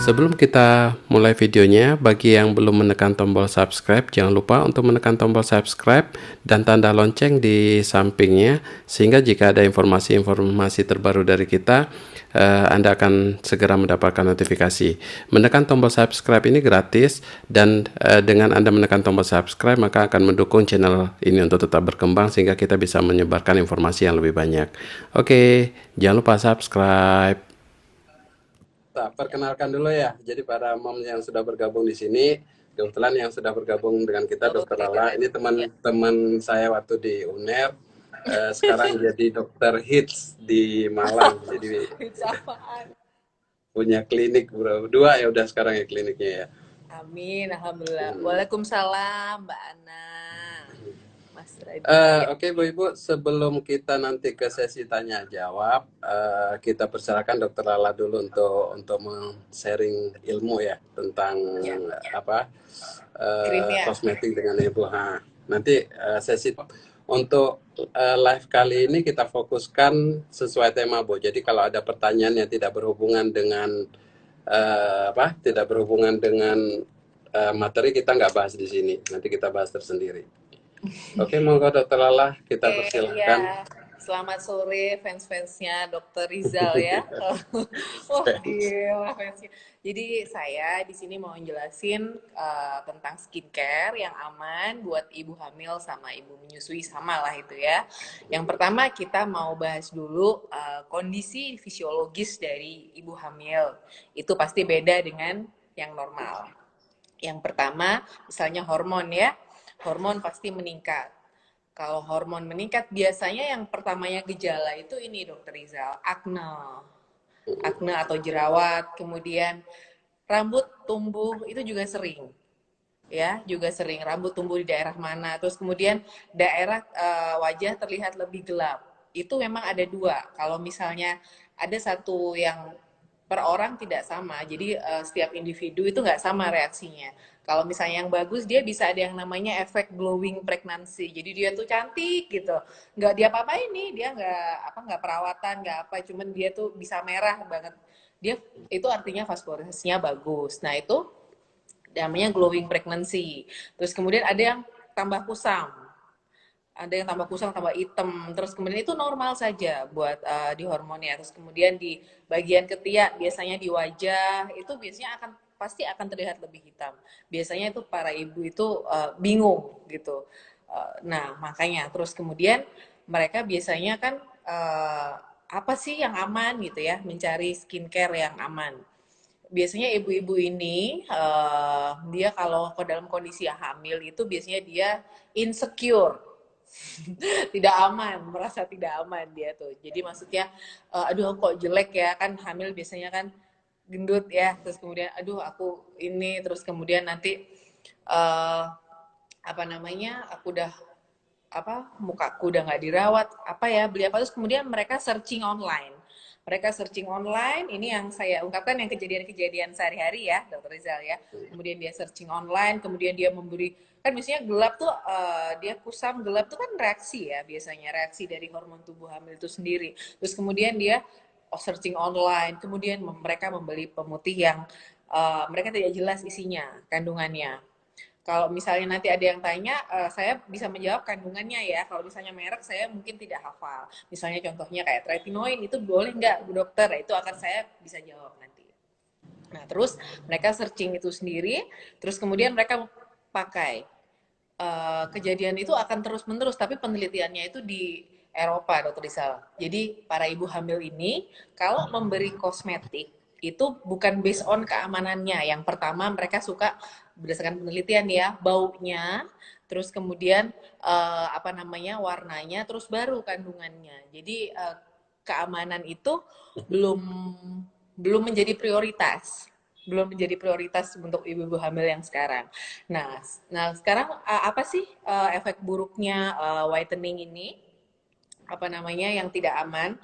Sebelum kita mulai videonya, bagi yang belum menekan tombol subscribe, jangan lupa untuk menekan tombol subscribe dan tanda lonceng di sampingnya, sehingga jika ada informasi-informasi terbaru dari kita, Anda akan segera mendapatkan notifikasi. Menekan tombol subscribe ini gratis, dan dengan Anda menekan tombol subscribe, maka akan mendukung channel ini untuk tetap berkembang, sehingga kita bisa menyebarkan informasi yang lebih banyak. Oke, jangan lupa subscribe. Perkenalkan dulu ya. Jadi para mom yang sudah bergabung di sini, kebetulan yang sudah bergabung dengan kita Dokter Lala, ini teman-teman saya waktu di UNER. Sekarang jadi dokter hits di Malang. Jadi punya klinik dua ya udah sekarang ya kliniknya ya. Amin, alhamdulillah. Waalaikumsalam, Mbak Ana. Mas Raditya. Oke Bu Ibu, sebelum kita nanti ke sesi tanya jawab, kita persilakan Dokter Lala dulu untuk sharing ilmu ya tentang apa kosmetik dengan Ibu. Nanti sesi untuk live kali ini kita fokuskan sesuai tema Bu. Jadi kalau ada pertanyaan yang tidak berhubungan dengan tidak berhubungan dengan materi, kita nggak bahas di sini. Nanti kita bahas tersendiri. Oke, monggo Dokter Lala, kita persilahkan. Ya. Selamat sore fans-fansnya Dokter Rizal ya. Wah, gila fansnya. Jadi saya di sini mau jelasin tentang skincare yang aman buat ibu hamil sama ibu menyusui, sama lah itu ya. Yang pertama kita mau bahas dulu kondisi fisiologis dari ibu hamil. Itu pasti beda dengan yang normal. Yang pertama, misalnya hormon ya. Hormon pasti meningkat. Kalau hormon meningkat, biasanya yang pertamanya gejala itu ini, Dokter Rizal, akne. Akne atau jerawat, kemudian rambut tumbuh, itu juga sering. Ya, juga sering. Rambut tumbuh di daerah mana, terus kemudian daerah wajah terlihat lebih gelap. Itu memang ada dua. Kalau misalnya ada satu yang per orang tidak sama, jadi setiap individu itu nggak sama reaksinya. Kalau misalnya yang bagus, dia bisa ada yang namanya efek glowing pregnancy. Jadi dia tuh cantik gitu, nggak dia apa-apain nih, dia nggak perawatan, nggak apa, cuman dia tuh bisa merah banget. Dia itu artinya vaskularitasnya bagus. Nah itu namanya glowing pregnancy. Terus kemudian ada yang tambah kusam, ada yang tambah kusam, tambah hitam. Terus kemudian itu normal saja buat di hormonnya. Terus kemudian di bagian ketiak, biasanya di wajah, itu biasanya pasti akan terlihat lebih hitam. Biasanya itu para ibu itu bingung gitu. Nah, makanya terus kemudian mereka biasanya kan apa sih yang aman gitu ya, mencari skincare yang aman. Biasanya ibu-ibu ini dia kalau ke dalam kondisi hamil itu biasanya dia insecure, tidak aman, merasa tidak aman dia tuh. Jadi maksudnya, aduh kok jelek ya, kan hamil biasanya kan gendut ya, terus kemudian aduh aku ini, terus kemudian nanti apa namanya, aku udah mukaku udah nggak dirawat, apa ya, beli apa, terus kemudian mereka searching online. Mereka searching online, ini yang saya ungkapkan yang kejadian-kejadian sehari-hari ya, Dokter Rizal ya. Kemudian dia searching online, kemudian dia memberi, kan biasanya gelap tuh, dia kusam gelap tuh kan reaksi ya, biasanya reaksi dari hormon tubuh hamil itu sendiri. Terus kemudian dia searching online, kemudian mereka membeli pemutih yang mereka tidak jelas isinya, kandungannya. Kalau misalnya nanti ada yang tanya, saya bisa menjawab kandungannya ya. Kalau misalnya merek, saya mungkin tidak hafal. Misalnya contohnya kayak tretinoin, itu boleh nggak, Bu Dokter? Itu akan saya bisa jawab nanti. Nah, terus mereka searching itu sendiri, terus kemudian mereka pakai. Kejadian itu akan terus-menerus, tapi penelitiannya itu di Eropa, Dokter Rizal. Jadi, para ibu hamil ini, kalau memberi kosmetik, itu bukan based on keamanannya. Yang pertama, mereka suka berdasarkan penelitian ya, baunya, terus kemudian apa namanya, warnanya, terus baru kandungannya. Jadi keamanan itu belum belum menjadi prioritas, belum menjadi prioritas untuk ibu-ibu hamil yang sekarang. Nah sekarang apa sih efek buruknya whitening ini? Apa namanya yang tidak aman?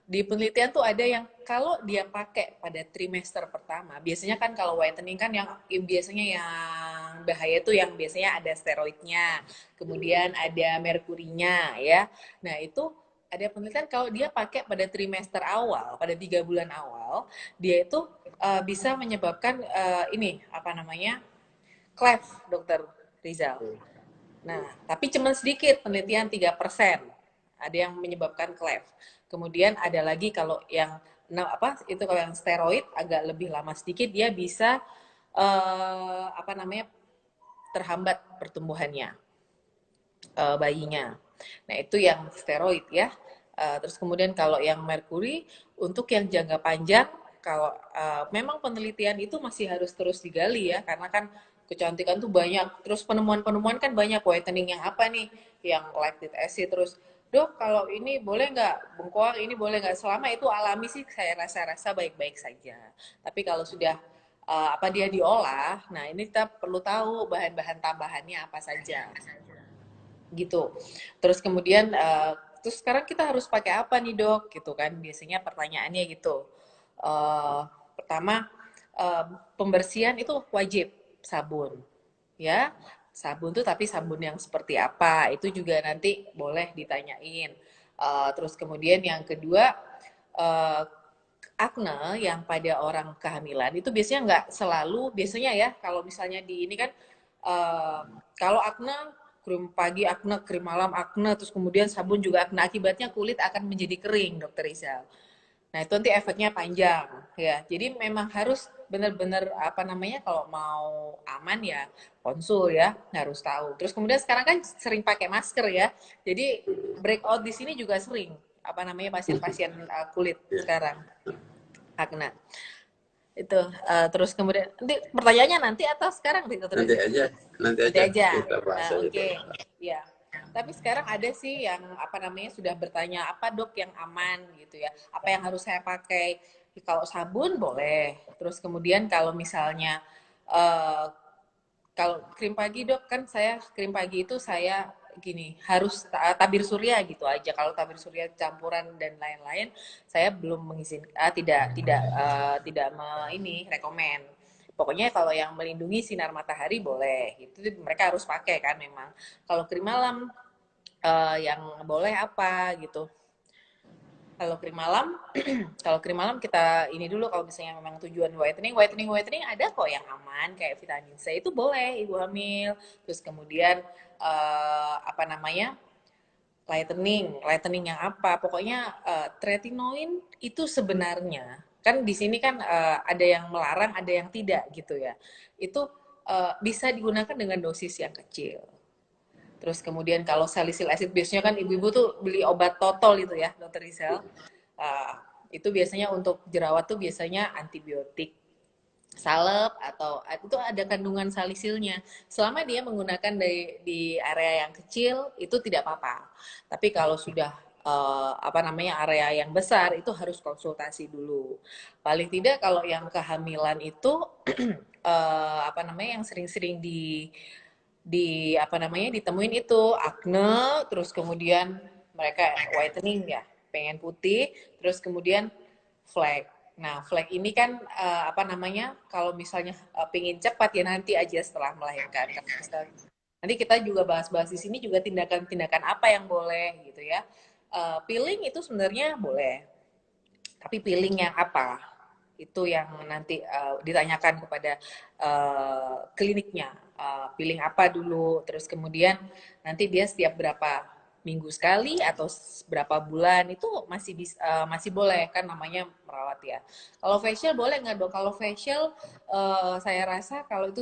Di penelitian tuh ada yang kalau dia pakai pada trimester pertama, biasanya kan kalau whitening kan yang biasanya yang bahaya tuh yang biasanya ada steroidnya, kemudian ada merkurinya ya. Nah itu ada penelitian kalau dia pakai pada trimester awal, pada 3 bulan awal, dia itu bisa menyebabkan ini apa namanya cleft, dokter Rizal. Nah, tapi cuma sedikit, penelitian 3%. Ada yang menyebabkan cleft. Kemudian ada lagi kalau yang apa itu kalau yang steroid agak lebih lama sedikit dia bisa apa namanya terhambat pertumbuhannya bayinya. Nah, itu yang steroid ya. Terus kemudian kalau yang merkuri untuk yang jangka panjang kalau memang penelitian itu masih harus terus digali ya karena kan kecantikan tuh banyak. Terus penemuan-penemuan kan banyak whitening yang apa nih? Yang lactic acid terus Dok, kalau ini boleh nggak bengkoang ini boleh nggak? Selama itu alami sih saya rasa baik-baik saja. Tapi kalau sudah apa dia diolah, nah ini kita perlu tahu bahan-bahan tambahannya apa saja gitu. Terus kemudian terus sekarang kita harus pakai apa nih dok gitu kan biasanya pertanyaannya gitu. Pertama pembersihan itu wajib sabun ya sabun tuh tapi sabun yang seperti apa itu juga nanti boleh ditanyain. Terus kemudian yang kedua akne yang pada orang kehamilan itu biasanya nggak selalu biasanya ya kalau misalnya di ini kan kalau akne krim pagi akne krim malam akne terus kemudian sabun juga akne akibatnya kulit akan menjadi kering dokter Rizal. Nah itu nanti efeknya panjang ya jadi memang harus benar-benar apa namanya kalau mau aman ya konsul ya harus tahu. Terus kemudian sekarang kan sering pakai masker ya jadi breakout di sini juga sering apa namanya pasien-pasien kulit sekarang akne itu terus kemudian nanti pertanyaannya nanti atau sekarang nih dokter Nanti Rizal? aja, nanti Nanti aja aja. kita bahas aja. Oke. Ya. Tapi sekarang ada sih yang apa namanya sudah bertanya apa dok yang aman gitu ya. Apa yang harus saya pakai? Kalau sabun boleh. Terus kemudian kalau misalnya eh, kalau krim pagi dok kan saya krim pagi itu saya gini harus tabir surya gitu aja. Kalau tabir surya campuran dan lain-lain saya belum mengizinkan tidak ini rekomen. Pokoknya kalau yang melindungi sinar matahari boleh. Itu mereka harus pakai kan memang. Kalau krim malam yang boleh apa gitu. Kalau krim malam, kalau krim malam kita ini dulu kalau misalnya memang tujuan whitening ada kok yang aman kayak vitamin C itu boleh ibu hamil. Terus kemudian apa namanya lightening yang apa? Pokoknya tretinoin itu sebenarnya kan di sini kan ada yang melarang, ada yang tidak gitu ya. Itu bisa digunakan dengan dosis yang kecil. Terus kemudian kalau salicylic acid biasanya kan ibu-ibu tuh beli obat totol itu ya, dokter Rizal. Uh, itu biasanya untuk jerawat tuh biasanya antibiotik salep atau itu ada kandungan salisilnya. Selama dia menggunakan di area yang kecil itu tidak apa-apa. Tapi kalau sudah apa namanya area yang besar itu harus konsultasi dulu. Paling tidak kalau yang kehamilan itu apa namanya yang sering-sering di apa namanya ditemuin itu akne terus kemudian mereka whitening ya pengen putih terus kemudian flek. Nah flek ini kan apa namanya kalau misalnya pengen cepat ya nanti aja setelah melahirkan nanti kita juga bahas-bahas di sini juga tindakan-tindakan apa yang boleh gitu ya. Peeling itu sebenarnya boleh tapi peeling yang apa itu yang nanti ditanyakan kepada kliniknya peeling apa dulu terus kemudian nanti dia setiap berapa minggu sekali atau berapa bulan itu masih boleh kan namanya merawat ya kalau facial boleh nggak dok kalau facial saya rasa kalau itu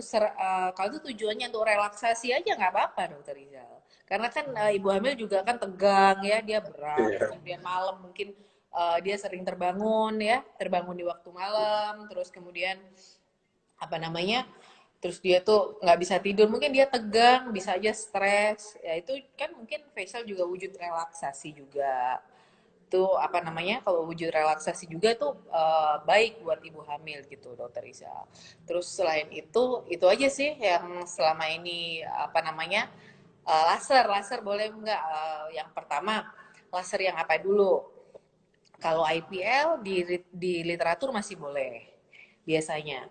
kalau itu tujuannya untuk relaksasi aja nggak apa-apa dokter Rizal karena kan ibu hamil juga kan tegang ya dia berat terus kemudian malam mungkin dia sering terbangun di waktu malam, terus kemudian apa namanya, terus dia tuh nggak bisa tidur, mungkin dia tegang, bisa aja stres, ya itu kan mungkin facial juga wujud relaksasi juga. Itu apa namanya, kalau wujud relaksasi juga tuh baik buat ibu hamil gitu, dokter Isa. Terus selain itu aja sih yang selama ini apa namanya, laser boleh nggak? Yang pertama, laser yang apa dulu? Kalau IPL di literatur masih boleh biasanya.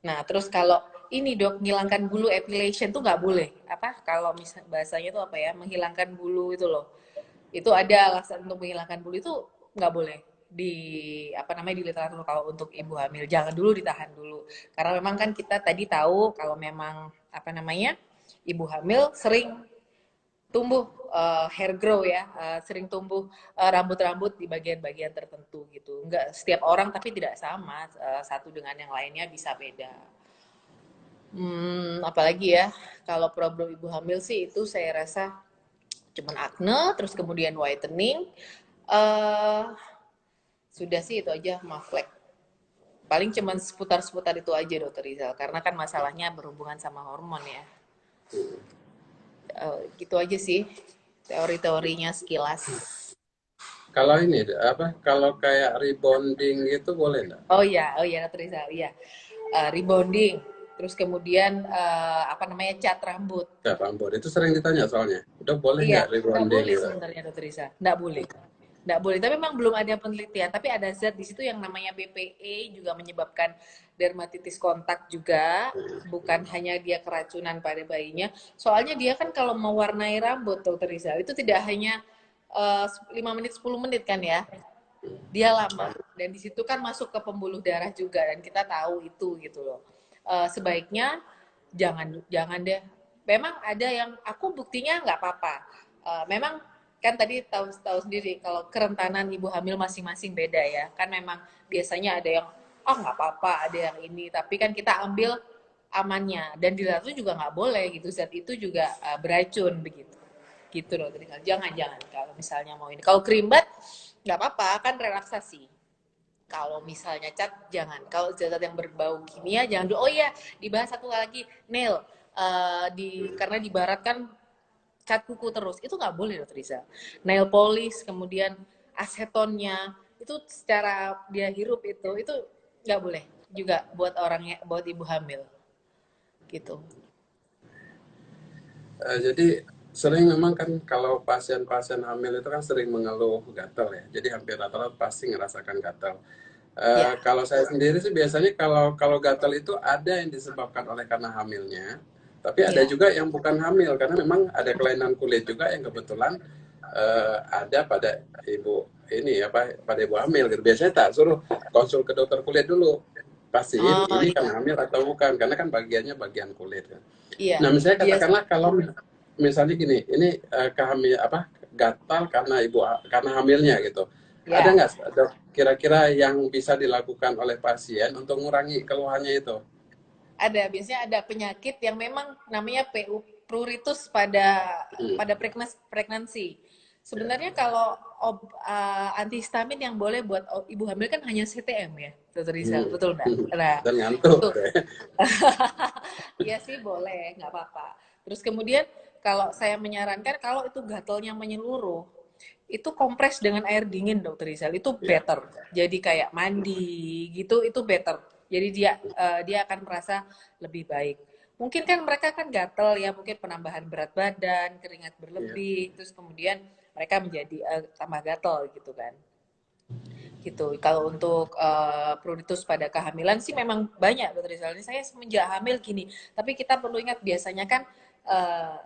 Nah, terus kalau ini dok, menghilangkan bulu epilation tuh nggak boleh. Apa? Kalau misal bahasanya tuh apa ya? Menghilangkan bulu itu loh. itu ada alasan untuk menghilangkan bulu itu nggak boleh di apa namanya di literatur kalau untuk ibu hamil jangan dulu ditahan dulu karena memang kan kita tadi tahu kalau memang apa namanya ibu hamil sering tumbuh hair grow ya sering tumbuh rambut-rambut di bagian-bagian tertentu gitu nggak setiap orang tapi tidak sama satu dengan yang lainnya bisa beda apalagi ya kalau problem ibu hamil sih itu saya rasa cuman acne terus kemudian whitening sudah sih itu aja maflek paling cuman seputar-seputar itu aja dokter Rizal karena kan masalahnya berhubungan sama hormon ya gitu aja sih teori-teorinya sekilas. Kalau ini apa? Kalau kayak rebonding itu boleh nggak? Oh iya dokter Rizal iya rebonding terus kemudian apa namanya cat rambut Ya, rambut itu sering ditanya soalnya. Udah boleh iya nggak nggak rebonding boleh gitu? sebenarnya dokter Rizal nggak boleh. Nggak boleh, tapi memang belum ada penelitian. Tapi ada zat di situ yang namanya BPE juga menyebabkan dermatitis kontak juga, bukan hanya dia keracunan pada bayinya. Soalnya dia kan kalau mewarnai rambut, Dokter Rizal, itu tidak hanya 5 menit, 10 menit kan ya. Dia lama. Dan di situ kan masuk ke pembuluh darah juga, dan kita tahu itu gitu loh. Sebaiknya jangan deh. Memang ada yang, aku buktinya nggak apa-apa. Memang kan tadi tahu sendiri kalau kerentanan ibu hamil masing-masing beda ya kan memang biasanya ada yang nggak apa-apa ada yang ini tapi kan kita ambil amannya dan di itu juga nggak boleh gitu zat itu juga beracun begitu gitu loh jangan kalau misalnya mau ini kalau krimbat nggak apa-apa kan relaksasi kalau misalnya cat jangan kalau zat yang berbau kimia jangan dulu oh iya dibahas satu lagi nail karena di barat kan cat kuku terus itu nggak boleh dokter Riza nail polish kemudian asetonnya itu secara dia hirup itu nggak boleh juga buat orangnya buat ibu hamil gitu Jadi sering memang kan kalau pasien-pasien hamil itu kan sering mengeluh gatal ya. Jadi hampir rata-rata pasti ngerasakan gatal. ya Kalau saya sendiri sih biasanya kalau kalau gatal itu ada yang disebabkan oleh karena hamilnya, tapi ada ya juga yang bukan hamil karena memang ada kelainan kulit juga yang kebetulan ada pada ibu ini apa pada ibu hamil gitu. Biasanya tak suruh konsul ke dokter kulit dulu, pastiin oh ini kan iya hamil atau bukan karena kan bagiannya bagian kulit kan. iya Nah, misalnya biasa katakanlah kalau misalnya gini, ini kehamil apa gatal karena karena hamilnya gitu. Ada ya nggak dok kira-kira yang bisa dilakukan oleh pasien untuk mengurangi keluhannya itu? ada biasanya ada penyakit yang memang namanya pruritus pada Hmm, pregnancy. ya. Sebenarnya kalau antihistamin yang boleh buat ibu hamil kan hanya CTM ya, Dokter Rizal, Hmm. betul nggak? Nah, Dan itu ngantuk. iya sih boleh, nggak apa-apa. Terus kemudian kalau saya menyarankan kalau itu gatalnya menyeluruh, itu kompres dengan air dingin dokter Rizal itu Ya. better. Jadi kayak mandi gitu itu better. Jadi dia akan merasa lebih baik. Mungkin kan mereka kan gatel ya, mungkin penambahan berat badan, keringat Ya. berlebih, terus kemudian mereka menjadi tambah gatel gitu kan gitu. Kalau untuk pruritus pada kehamilan sih memang banyak dokter Rizal. Ini saya semenjak hamil gini. Tapi kita perlu ingat biasanya kan uh,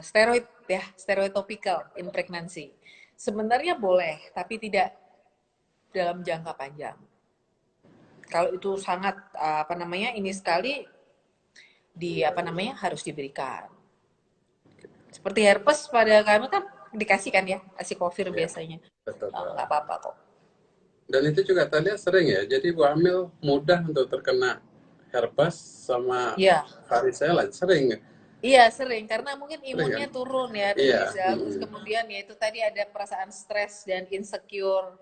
steroid ya, steroid topical in pregnancy. Sebenarnya boleh, tapi tidak dalam jangka panjang. Kalau itu sangat apa namanya ini sekali di apa namanya harus diberikan. Seperti herpes pada kami kan dikasihkan ya, asiklovir Ya. biasanya. Betul. Nggak apa-apa kok. Dan itu juga tadi sering ya. Jadi ibu hamil mudah untuk terkena herpes sama Iya, varicella. Sering, iya sering karena mungkin sering kan? imunnya turun ya Dokter Iya. Rizal. Terus kemudian ya itu tadi ada perasaan stres dan insecure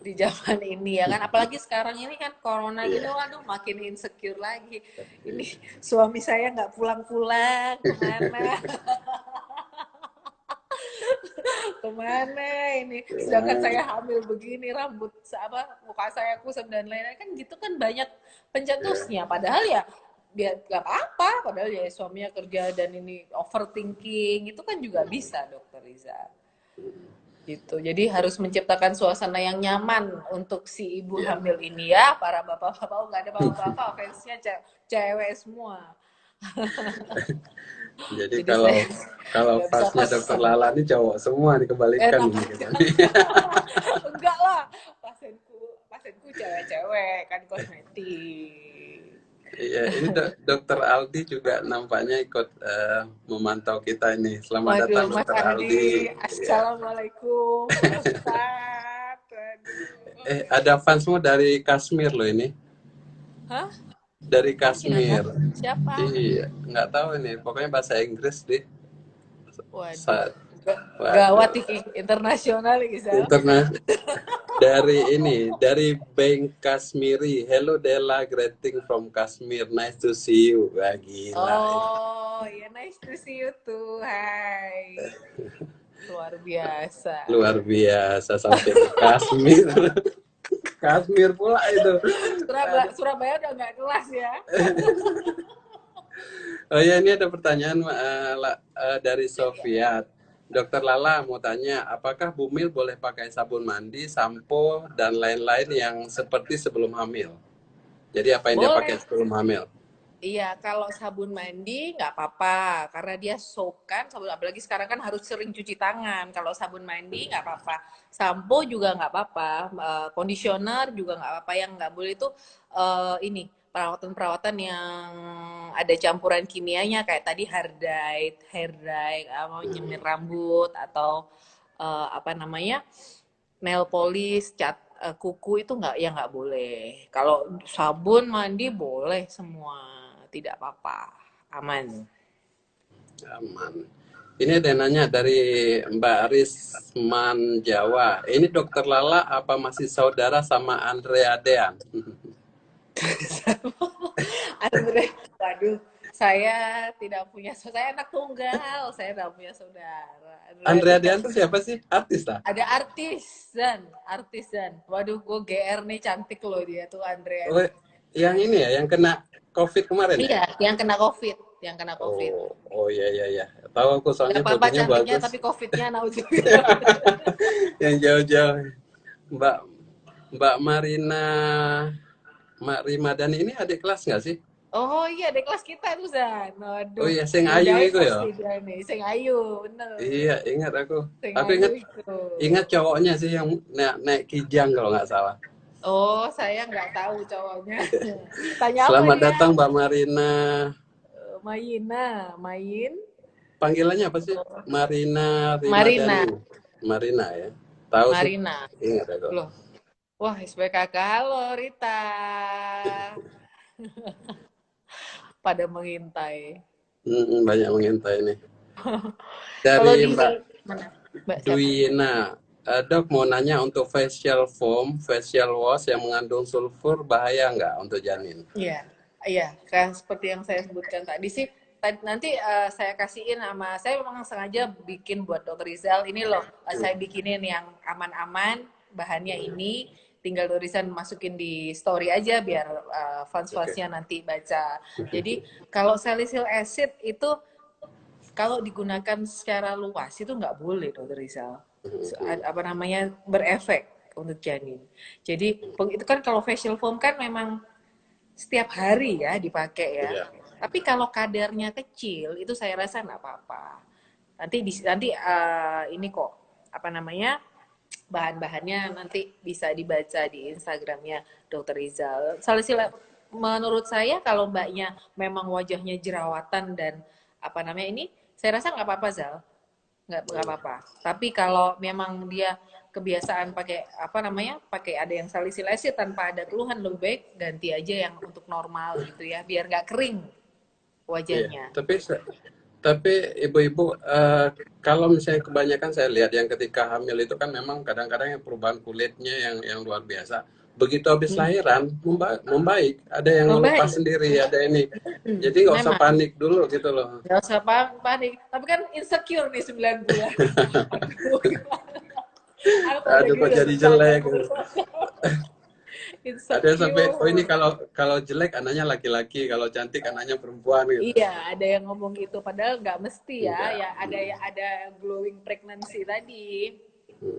di zaman ini ya kan. Apalagi sekarang ini kan corona gini, Iya. waduh makin insecure lagi. Ini suami saya nggak pulang-pulang kemana, kemana ini. Sedangkan saya hamil begini, rambut apa, muka saya kusam dan lain-lain kan gitu kan banyak Iya. pencetusnya. Padahal ya dia nggak apa-apa padahal ya suaminya kerja dan ini overthinking itu kan juga bisa dokter Riza gitu jadi harus menciptakan suasana yang nyaman untuk si ibu Iya. hamil ini ya para bapak-bapak nggak ada bapak-bapak fansnya cewek semua Jadi Jadi kalau saya kalau nggak bisa pasnya Dokter pesen. Lala ini cowok semua dikembalikan Enak ini kita aja. nih. Enggak lah, pasienku cewek-cewek kan kosmetik. Iya, ini Dokter Aldi juga nampaknya ikut memantau kita ini. Selamat Waduh, datang Mas Dokter Aldi. Andi, Ya. assalamualaikum, Pak Ustadz. Waduh. Ada fansmu dari Kashmir loh ini. Hah? Dari Oh iya, Kashmir. siapa? Iya, nggak tahu ini. Pokoknya bahasa Inggris deh. Waduh, gawat Waduh. nih internasional Gisel. Internet dari ini, dari Bank Kashmiri. Hello Della, greeting from Kashmir. Nice to see you. Wah, gila. Oh, ya nice to see you too. Hai. Luar biasa. Luar biasa sampai ke Kashmir. Kashmir pula itu. Surabaya udah nggak kelas ya. Oh ya, ini ada pertanyaan dari Sofia. Dokter Lala mau tanya, apakah Bumil boleh pakai sabun mandi, sampo, dan lain-lain yang seperti sebelum hamil? Jadi apa yang dia pakai Boleh. sebelum hamil? Iya, kalau sabun mandi nggak apa-apa, karena dia soap kan, sabun apalagi sekarang kan harus sering cuci tangan. Kalau sabun mandi nggak apa-apa, sampo juga nggak apa-apa, conditioner juga nggak apa-apa. Yang nggak boleh itu ini perawatan-perawatan yang ada campuran kimianya kayak tadi hair dye, mau nyemir rambut atau apa namanya nail polish, cat kuku itu nggak ya nggak boleh. Kalau sabun mandi boleh semua, tidak apa-apa, aman. Aman. Ini ada yang nanya dari Mbak Risman Jawa. Ini Dokter Lala apa masih saudara sama Andrea Dean? Andre, waduh, saya tidak punya, saya anak tunggal, saya tidak punya saudara. Andrea Dean itu siapa sih? Artis lah. Ada artisan. Waduh, gue GR nih cantik loh dia tuh Andrea Oh, nih. yang ini ya, yang kena COVID kemarin ya? Iya, yang kena COVID. Oh iya iya iya. Tahu aku soalnya Gak apa-apa fotonya cantiknya, bagus. tapi COVID-nya naudzubillah. Yang jauh-jauh. Mbak Mbak Marina Mak Rimadani ini adik kelas nggak sih? Oh iya, di kelas kita tuh, Zan. Oh Waduh, iya, Sing go Ayu itu Divers ya. nih dia nih. Sing Ayu, bener. Iya, ingat aku. Sing Aku Ayu ingat itu. ingat cowoknya sih yang naik kijang kalau nggak salah. Oh, saya nggak tahu cowoknya. Tanya apa Selamat dia? datang Mbak Marina. Main. Panggilannya apa sih? Marina Marina, Rimadani. Marina ya. Tahu sih. Marina. Ingat aku. Loh, wah SPKK, halo Rita. Pada mengintai. Banyak mengintai nih. Kalau Dari di Mbak mana? Mbak siapa? Duina. Dok mau nanya untuk facial foam, facial wash yang mengandung sulfur bahaya nggak untuk janin? Iya, iya. Kayak seperti yang saya sebutkan tadi sih. Nanti saya kasihin saya memang sengaja bikin buat Dokter Rizal. Ini loh, saya bikinin yang aman-aman. Bahannya ini, tinggal Dokter Rizal masukin di story aja biar fans-fansnya nanti baca. Jadi kalau salicylic acid itu kalau digunakan secara luas itu nggak boleh Dokter Rizal. Apa namanya berefek untuk janin. Jadi itu kan kalau facial foam kan memang setiap hari ya dipakai ya. Iya. Tapi kalau kadarnya kecil itu saya rasa nggak apa-apa. Nanti ini kok apa namanya bahan-bahannya nanti bisa dibaca di Instagramnya Dokter Rizal. Menurut saya kalau mbaknya memang wajahnya jerawatan dan apa namanya ini, saya rasa nggak apa-apa Zal, nggak apa-apa. Tapi kalau memang dia kebiasaan pakai apa namanya pakai ada yang salicylic acid tanpa ada keluhan, lebih baik ganti aja yang untuk normal gitu ya biar nggak kering wajahnya. Iya. Tapi ibu-ibu kalau misalnya kebanyakan saya lihat yang ketika hamil itu kan memang kadang-kadang yang perubahan kulitnya yang luar biasa. Begitu habis lahiran membaik, ada yang Membaik. lepas sendiri, ada ini. Jadi nggak usah Memang. panik dulu gitu loh. Nggak usah panik. Tapi kan insecure nih 9 bulan. Aduh kok jadi jelek. Insecure. Ada yang sampai oh ini kalau jelek anaknya laki-laki, kalau cantik anaknya perempuan gitu. Iya, ada yang ngomong gitu. Padahal nggak mesti ya. Enggak. Ya ada glowing pregnancy tadi.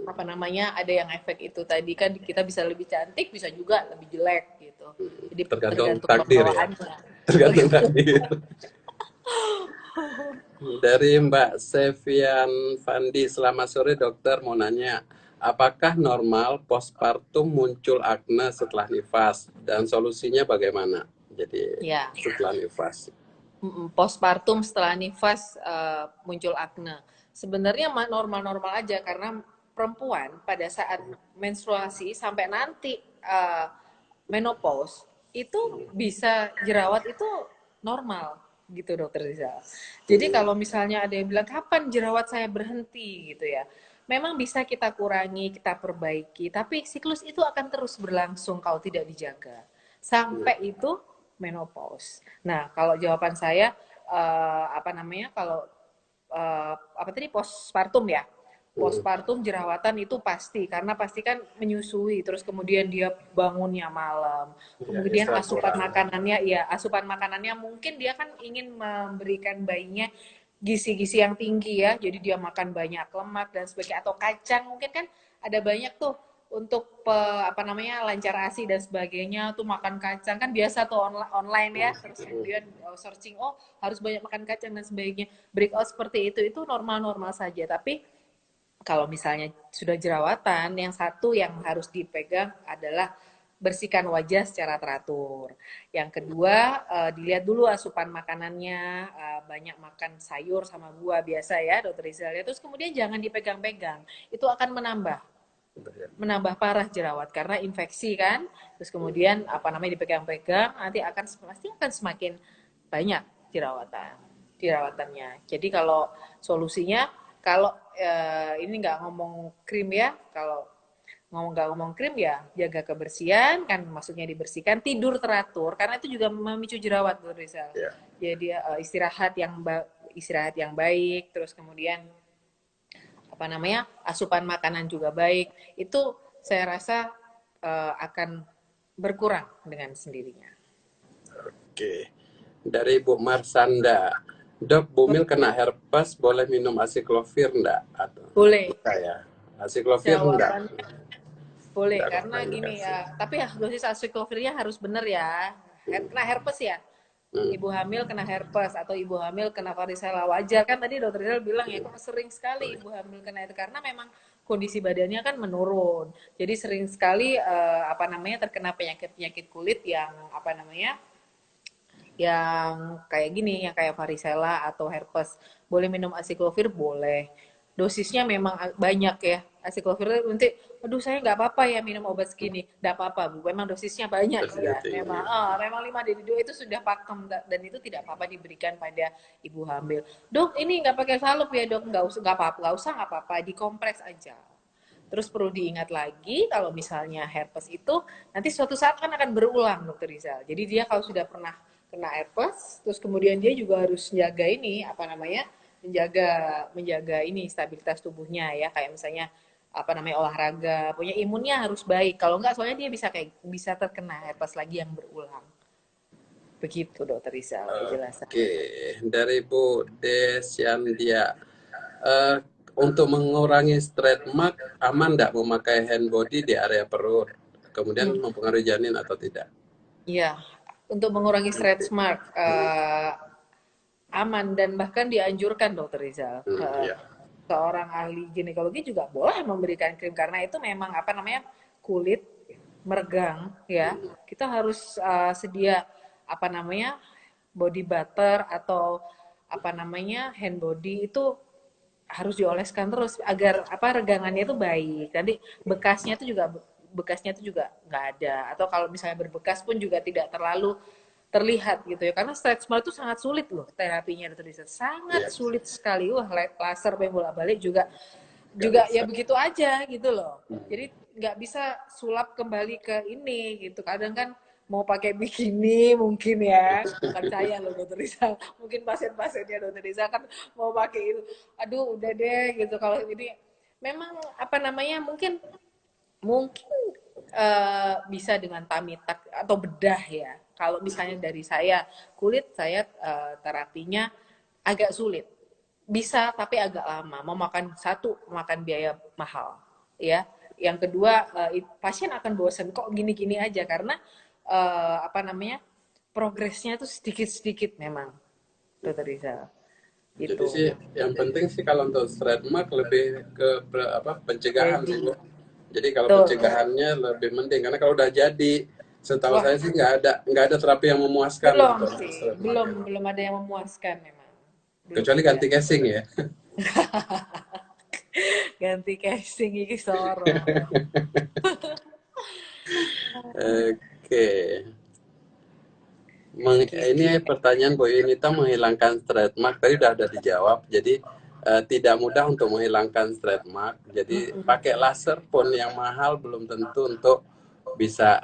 Apa namanya? Ada yang efek itu tadi kan kita bisa lebih cantik, bisa juga lebih jelek gitu. Jadi Tergantung tergantung takdir ya. pembawaannya. Tergantung takdir. Dari Mbak Sevian Fandi, selamat sore dokter, mau nanya, apakah normal postpartum muncul akne setelah nifas dan solusinya bagaimana? Jadi Ya, setelah nifas. postpartum setelah nifas muncul akne. Sebenarnya normal-normal aja karena perempuan pada saat menstruasi sampai nanti menopause itu bisa jerawat itu normal gitu dokter Rizal. Jadi kalau misalnya ada yang bilang kapan jerawat saya berhenti gitu ya, memang bisa kita kurangi, kita perbaiki, tapi siklus itu akan terus berlangsung kalau tidak dijaga sampai itu menopause. Nah kalau jawaban saya apa namanya kalau apa tadi postpartum ya, postpartum jerawatan itu pasti karena pasti kan menyusui terus kemudian dia bangunnya malam Ya, kemudian istirahat asupan kurang. makanannya ya asupan makanannya mungkin dia kan ingin memberikan bayinya gizi-gizi yang tinggi ya jadi dia makan banyak lemak dan sebagainya atau kacang mungkin kan ada banyak tuh untuk apa namanya lancar ASI dan sebagainya tuh makan kacang kan biasa tuh online ya terus kemudian searching oh harus banyak makan kacang dan sebagainya breakout seperti itu normal-normal saja tapi kalau misalnya sudah jerawatan yang satu yang harus dipegang adalah bersihkan wajah secara teratur. Yang kedua, dilihat dulu asupan makanannya, banyak makan sayur sama buah biasa ya, dokter Rizal. Terus kemudian jangan dipegang-pegang, itu akan menambah parah jerawat karena infeksi kan. Terus kemudian apa namanya dipegang-pegang nanti pasti akan semakin banyak jerawatannya. Jadi kalau solusinya kalau ini nggak ngomong krim ya, kalau nggak ngomong krim ya jaga kebersihan kan maksudnya dibersihkan tidur teratur karena itu juga memicu jerawat Bu Rizal. Ya. Jadi istirahat yang baik terus kemudian apa namanya asupan makanan juga baik itu saya rasa akan berkurang dengan sendirinya. Oke. Dari Bu Marsanda, dok, Bumil kena herpes, boleh minum asiklovir enggak? Atau Boleh. bisa ya? Asiklovir enggak? Jawaban boleh Enggak karena gini kontraindikasi. ya tapi ya dosis asiklovirnya harus benar ya. Kena herpes ya Hmm. ibu hamil kena herpes atau ibu hamil kena varicella wajar kan tadi dokter Rizal bilang ya kok sering sekali ibu hamil kena itu karena memang kondisi badannya kan menurun jadi sering sekali apa namanya terkena penyakit kulit yang apa namanya yang kayak gini yang kayak varicella atau herpes boleh minum asiklovir boleh dosisnya memang banyak ya asiklovir nanti aduh saya nggak apa-apa ya minum obat segini nggak apa-apa Bu memang dosisnya banyak Dosisnya ya tinggi. memang 5 dari 2 itu sudah pakem dan itu tidak apa-apa diberikan pada ibu hamil dok ini nggak pakai salep ya dok nggak apa-apa dikompres aja. Terus perlu diingat lagi kalau misalnya herpes itu nanti suatu saat kan akan berulang dokter Rizal. Jadi dia kalau sudah pernah kena herpes, terus kemudian dia juga harus menjaga ini apa namanya menjaga menjaga ini stabilitas tubuhnya ya kayak misalnya apa namanya olahraga, punya imunnya harus baik. Kalau enggak soalnya dia bisa terkena herpes lagi yang berulang. Begitu dokter Rizal penjelasan. Oke, dari Bu Desyandia, eh, untuk mengurangi stretch mark, aman enggak memakai hand body di area perut? Kemudian Hmm. mempengaruhi janin atau tidak? Iya, untuk mengurangi stretch mark aman dan bahkan dianjurkan dokter Rizal. Ya. Seorang ahli ginekologi juga boleh memberikan krim karena itu memang apa namanya kulit meregang ya. Kita harus sedia apa namanya body butter atau apa namanya hand body itu harus dioleskan terus agar apa regangannya itu baik. Nanti bekasnya itu juga nggak ada atau kalau misalnya berbekas pun juga tidak terlalu terlihat gitu ya karena stretch mark itu sangat sulit loh terapinya dokter Lisa sangat Iya, sulit sekali wah laser bolak balik juga nggak juga ya bisa. begitu aja gitu loh jadi nggak bisa sulap kembali ke ini gitu kadang kan mau pakai bikini mungkin ya bukan saya loh dokter Lisa mungkin pasien-pasiennya dokter Lisa kan mau pakai itu aduh udah deh gitu kalau ini memang apa namanya mungkin mungkin bisa dengan tummy tuck atau bedah ya. Kalau misalnya dari saya kulit saya terapinya agak sulit. Bisa tapi agak lama. Mau makan satu makan biaya mahal, ya. Yang kedua pasien akan bosan kok gini-gini aja karena apa namanya progresnya tuh sedikit-sedikit memang, dokter Rizal. Jadi gitu. sih yang penting sih kalau untuk straight mark lebih ke pencegahan sih, Jadi Bu. Jadi kalau betul. pencegahannya lebih mending karena kalau udah jadi, setahu Wah, saya sih nggak ada terapi yang memuaskan belum untuk sih, straight mark belum ya. belum ada yang memuaskan memang. Belum Kecuali ada. ganti casing ya. Ganti casing iki soro. Oke. Ini Gitu. pertanyaan Bu Yunita menghilangkan straight mark tadi udah ada dijawab. Jadi tidak mudah untuk menghilangkan straight mark. Jadi pakai laser pun yang mahal belum tentu untuk bisa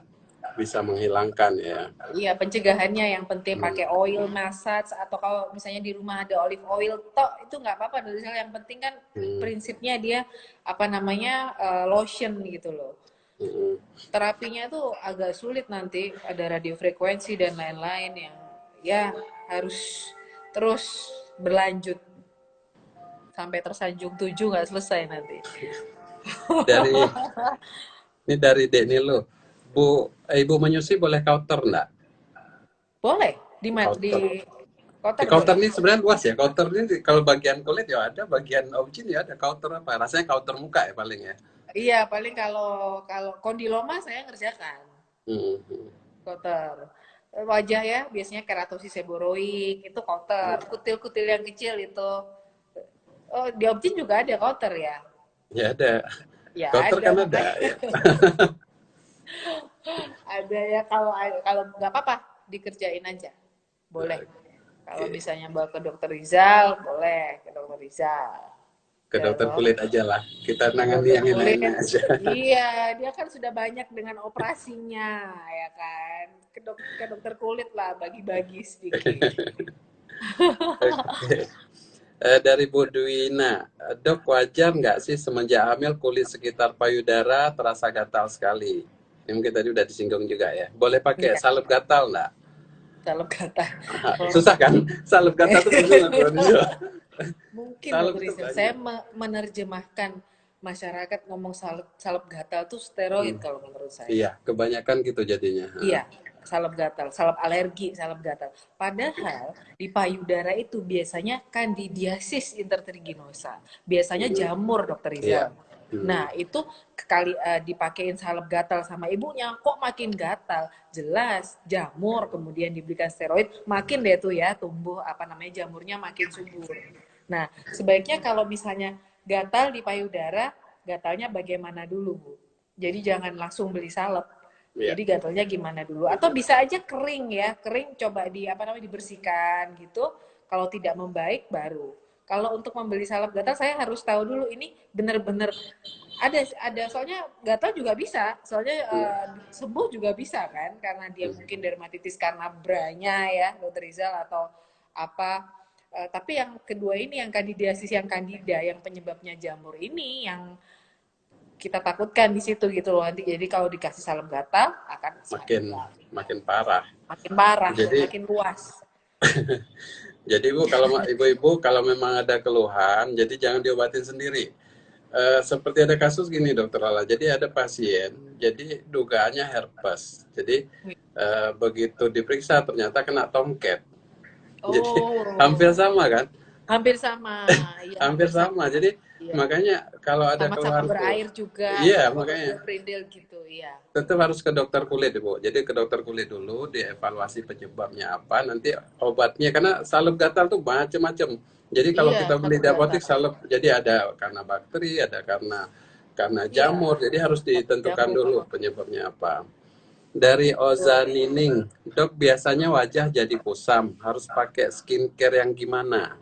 bisa menghilangkan ya. Iya, pencegahannya yang penting Hmm. pakai oil massage atau kalau misalnya di rumah ada olive oil tok itu nggak apa-apa dari yang penting kan Hmm. prinsipnya dia apa namanya lotion gitu loh. Hmm. Terapinya tuh agak sulit nanti ada radiofrekuensi dan lain-lain yang ya harus terus berlanjut sampai tersanjung tujuh nggak selesai nanti. Dari ini dari Denny lo, Bu, Ibu menyusui boleh kauter enggak? Boleh di Kauter. Di kotor kauter boleh. ini sebenarnya luas ya. Kauter ini kalau bagian kulit ya ada, bagian objin ya ada. Kauter apa? Rasanya kauter muka ya paling ya. Iya, paling kalau kalau kondiloma saya ngerjakan. Hmm. Hmm. Kotor. Wajah ya, biasanya keratosis seboroik, itu kotor. Kutil-kutil yang kecil itu. Oh, di objin juga ada kotor ya? Ya ada. Ya Kauter ada, kan ada makanya ya. ada ya kalau kalau nggak apa-apa, dikerjain aja. Boleh. Kalau Oke. misalnya bawa ke dokter Rizal, boleh ke dokter Rizal. Ke dokter Terus kulit aja lah. Kita ke nangani dokter yang kulit, enak-enak aja. iya, dia kan sudah banyak dengan operasinya, ya kan. Ke dokter kulit lah, bagi-bagi sedikit. Oke. Dari Bu Dwina, Dok wajar nggak sih semenjak hamil kulit sekitar payudara terasa gatal sekali? Ini mungkin tadi udah disinggung juga ya. Boleh pakai Iya, salep gatal nggak? kalau kata oh, Susah kan? Salep gatal tuh bingung aku. mungkin Salep dokter itu Rizal, saya banyak. menerjemahkan masyarakat ngomong salep, salep gatal tuh steroid Hmm. kalau menurut saya. Iya, kebanyakan gitu jadinya. Iya, salep gatal, salep alergi, salep gatal. Padahal di payudara itu biasanya candidiasis intertriginosa. Biasanya Hmm. jamur, dokter Iya. Rizal. Hmm. Nah, itu kali dipakein salep gatal sama ibunya, kok makin gatal? Jelas jamur, kemudian diberikan steroid, makin deh tuh ya tumbuh apa namanya jamurnya makin subur. Nah, sebaiknya kalau misalnya gatal di payudara, gatalnya bagaimana dulu, Bu? Jadi jangan langsung beli salep. Iya. Jadi gatalnya gimana dulu? Atau bisa aja kering ya, kering coba di apa namanya dibersihkan gitu. Kalau tidak membaik baru. Kalau untuk membeli salep gatal saya harus tahu dulu ini benar-benar ada soalnya gatal juga bisa. Soalnya sembuh juga bisa kan karena dia Hmm. mungkin dermatitis karena branya ya, dokter Rizal atau apa. Tapi yang kedua ini yang kandidiasis yang kandida yang penyebabnya jamur ini yang kita takutkan di situ gitu loh nanti jadi kalau dikasih salep gatal akan Makin semakin makin parah. makin parah dan Jadi makin luas. Jadi Bu, kalau ibu-ibu kalau memang ada keluhan, jadi jangan diobatin sendiri. Seperti ada kasus gini Dokter Lala, jadi ada pasien, jadi dugaannya herpes. Jadi begitu diperiksa ternyata kena tomcat. Jadi hampir Oh, sama kan? hampir sama, iya Hampir hampir sama. sama, Jadi iya makanya kalau ada sama-sama keluhan tuh, berair juga iya sama makanya berindil gitu, iya. tetap harus ke dokter kulit Bu. Jadi ke dokter kulit dulu, dievaluasi penyebabnya apa, nanti obatnya karena salep gatal tuh macem-macem. Jadi kalau Iya, kita beli salep di apotek gatal. salep, jadi ada karena bakteri, ada karena Iya, jamur. Jadi harus ditentukan jamur. dulu penyebabnya apa. Dari Oza Betul. Nining, Dok biasanya wajah jadi kusam, harus pakai skincare yang gimana?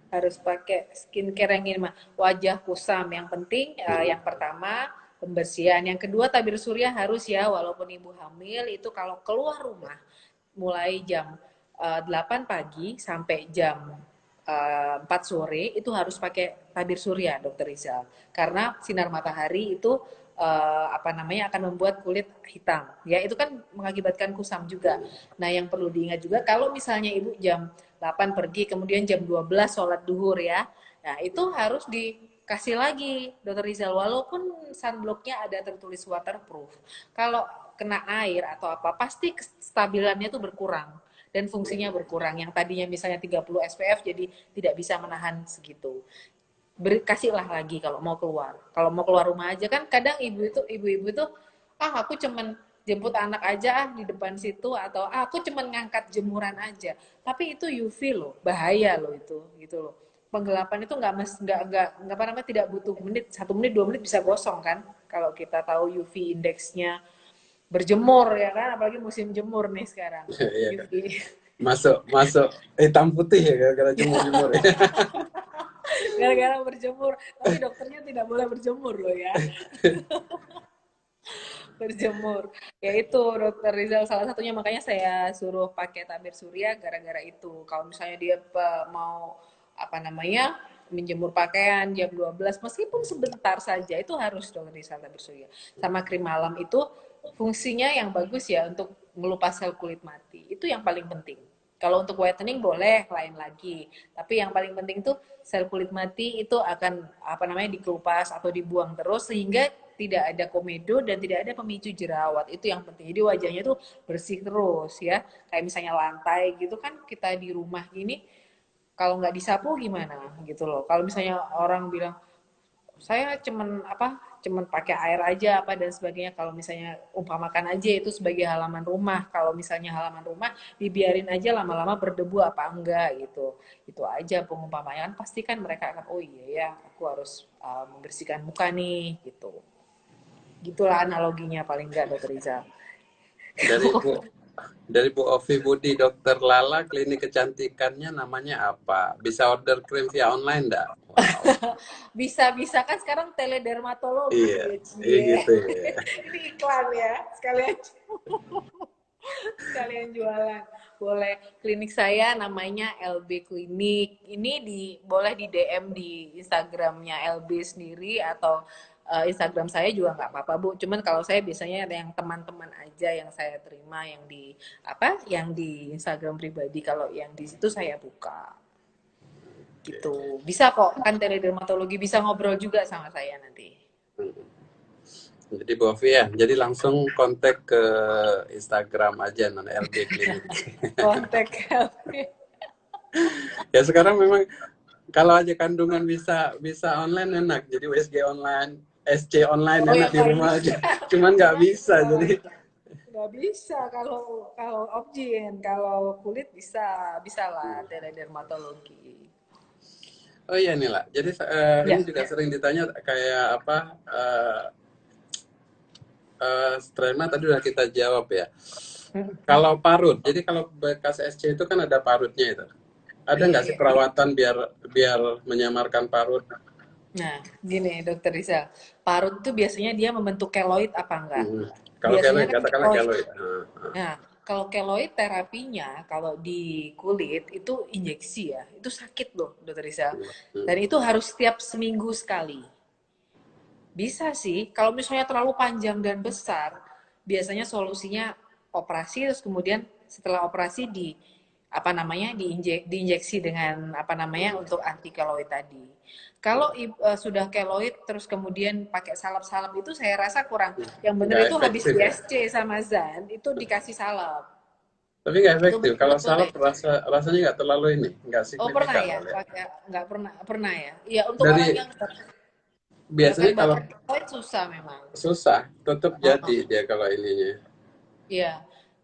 Harus pakai skincare yang ini mah wajah kusam yang penting Hmm. yang pertama pembersihan yang kedua tabir surya harus ya walaupun ibu hamil itu kalau keluar rumah mulai jam 8 pagi sampai jam 4 sore itu harus pakai tabir surya dokter Rizal karena sinar matahari itu apa namanya akan membuat kulit hitam ya itu kan mengakibatkan kusam juga. Nah yang perlu diingat juga kalau misalnya ibu jam 8 pergi kemudian jam 12 sholat duhur ya nah itu harus dikasih lagi dokter Rizal walaupun sunblocknya ada tertulis waterproof kalau kena air atau apa pasti kestabilannya tuh berkurang dan fungsinya berkurang. Yang tadinya misalnya 30 SPF jadi tidak bisa menahan segitu. Kasihlah lagi kalau mau keluar. Kalau mau keluar rumah aja kan kadang ibu-ibu itu aku cuman jemput anak aja di depan situ atau aku cuman ngangkat jemuran aja. Tapi itu UV loh, bahaya loh itu gitu loh. Penggelapan itu nggak apa namanya tidak butuh menit, 1 menit 2 menit bisa gosong kan kalau kita tahu UV indeksnya. Berjemur ya kan, apalagi musim jemur nih sekarang. Iya. UV. Masuk hitam putih ya gara-gara jemur-jemur ya. Gara-gara berjemur, tapi dokternya tidak boleh berjemur loh ya. Berjemur. Ya itu dokter Rizal salah satunya, makanya saya suruh pakai tabir surya gara-gara itu. Kalau misalnya dia mau apa namanya menjemur pakaian jam 12 meskipun sebentar saja itu harus dokter Rizal tabir surya. Sama krim malam itu fungsinya yang bagus ya untuk melupas sel kulit mati. Itu yang paling penting. Kalau untuk whitening boleh lain lagi, tapi yang paling penting tuh sel kulit mati itu akan apa namanya dikelupas atau dibuang terus sehingga tidak ada komedo dan tidak ada pemicu jerawat. Itu yang penting. Jadi wajahnya tuh bersih terus ya. Kayak misalnya lantai gitu kan kita di rumah gini kalau nggak disapu gimana gitu loh. Kalau misalnya orang bilang saya cuman pakai air aja apa dan sebagainya, kalau misalnya umpamakan aja itu sebagai halaman rumah, kalau misalnya halaman rumah dibiarin aja lama-lama berdebu apa enggak gitu, itu aja pengumpamanya, pasti kan mereka akan oh iya ya aku harus membersihkan muka nih gitu, gitulah analoginya paling enggak dokter Rizal. Dari Bu dari Bu Ovi Budi, Dokter Lala, klinik kecantikannya namanya apa? Bisa order krim via online enggak? Wow. Bisa kan sekarang Iya, teledermatologi iya cie. gitu ya. Ini iklan ya sekalian. Sekalian jualan. Boleh. Klinik saya namanya LB Klinik. Ini boleh di DM di Instagramnya LB sendiri atau Instagram saya juga nggak apa-apa Bu. Cuman kalau saya biasanya ada yang teman-teman aja yang saya terima yang yang di Instagram pribadi. Kalau yang di situ saya buka. Gitu. Bisa kok kan teledermatologi, bisa ngobrol juga sama saya nanti. Jadi Bu Ovi ya, jadi langsung kontak ke Instagram aja non LB Klinik. Kontak LB. Ya sekarang memang kalau aja kandungan bisa online enak, jadi USG online, SC online Oh ya enak di nggak rumah bisa. aja. Cuman nggak bisa, jadi Nggak bisa kalau kalau objin, kalau kulit bisa lah teledermatologi. oh iya nih lah. Jadi ini Ya. juga sering ditanya kayak apa strema tadi udah kita jawab ya. Kalau parut, jadi kalau bekas SC itu kan ada parutnya itu. Ada Iya, nggak sih iya. perawatan biar biar menyamarkan parut? Nah, gini Dokter Rizal, parut itu biasanya dia membentuk keloid apa enggak? Kalau Biasanya keloid, kan katakanlah keloid. keloid. Nah, kalau keloid terapinya kalau di kulit itu injeksi ya, itu sakit loh Dokter Rizal. Dan itu harus setiap seminggu sekali. Bisa sih, kalau misalnya terlalu panjang dan besar, biasanya solusinya operasi terus kemudian setelah operasi diinjeksi dengan apa namanya untuk anti keloid tadi. Kalau sudah keloid terus kemudian pakai salep-salep itu saya rasa kurang. Yang benar Nggak itu habis efektif di ya. SC sama Zan itu dikasih salep. Tapi nggak Itu efektif. Kalau betul-betul salep deh. rasanya nggak terlalu ini, nggak Oh pernah signifikan ya? kali ya. Pakai nggak pernah ya? Iya untuk orang Dari yang biasanya kalau bakar keloid susah memang. susah, tetap jadi Oh. dia kalau ininya. Iya,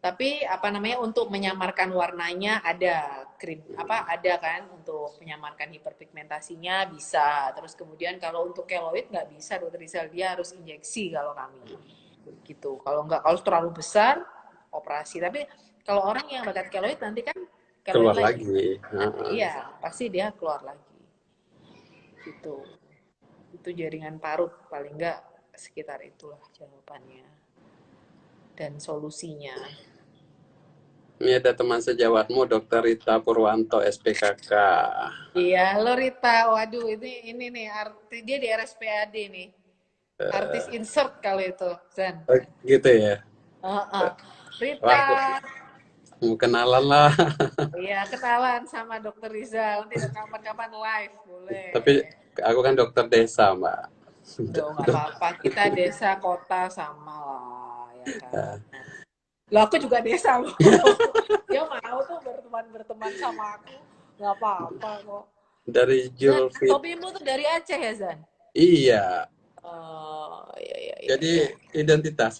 tapi apa namanya untuk menyamarkan warnanya ada krim ada kan untuk menyamarkan hiperpigmentasinya bisa. Terus kemudian kalau untuk keloid nggak bisa dokter Rizal, dia harus injeksi kalau kami gitu. Kalau terlalu besar operasi. Tapi kalau orang yang bakat keloid nanti kan keloid Keluar lagi. lagi. Iya, pasti dia keluar lagi. Gitu. Itu jaringan parut paling nggak sekitar itulah jawabannya dan solusinya. Ini ada teman sejawatmu, Dokter Rita Purwanto, SPKK. Iya, halo Rita. Waduh, ini nih dia di RSPAD nih. Artis insert kalau itu, Zen. Gitu ya. Wah, Rita. mau kenalan lah. Iya, kenalan sama Dokter Rizal. Nanti kapan-kapan live, boleh. Tapi aku kan dokter desa, Mbak. Udah nggak apa-apa. Kita desa, kota sama lah, ya kan. Lah aku juga desa loh. Dia mau tuh berteman sama aku, nggak apa-apa kok. Dari Zan, Julfit. hobimu tuh dari Aceh ya, Zan? Iya. Oh, iya, iya, iya, Jadi iya. identitas.